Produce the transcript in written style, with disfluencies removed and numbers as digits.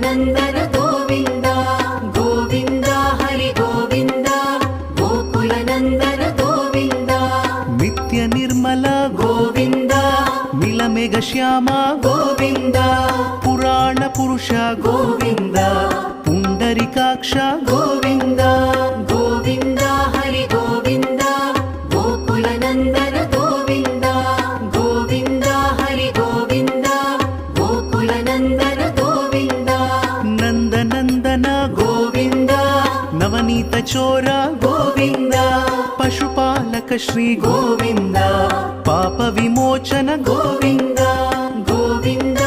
ಗೋಕುಲನಂದನ ಗೋವಿಂದ ಗೋವಿಂದ ಹರಿ ಗೋವಿಂದ ಗೋಕುಲನಂದನ ಗೋವಿಂದ ನಿತ್ಯ ನಿರ್ಮಲ ಗೋವಿಂದ ನೀಲಮೇಘ ಶ್ಯಾಮ ಗೋವಿಂದ ಪುರಾಣ ಪುರುಷ ಗೋವಿಂದ ಪುಂಡರಿಕಾಕ್ಷ ಗೋವಿಂದ ಗೋವಿಂದ ಹರಿ ಗೋವಿಂದ ಗೋಕುಲನಂದನ ಗೋವಿಂದ ಗೋವಿಂದ ಹರಿ ಗೋವಿಂದ ಗೋಕುಲನಂದನ ಗೋವಿಂದ ನಂದನಂದನ ಗೋವಿಂದ ನವನೀತ ಚೋರ ಗೋವಿಂದ ಪಶುಪಾಲಕ ಶ್ರೀ ಗೋವಿಂದ ಪಾಪ ವಿಮೋಚನ ಗೋವಿಂದ ಗೋವಿಂದ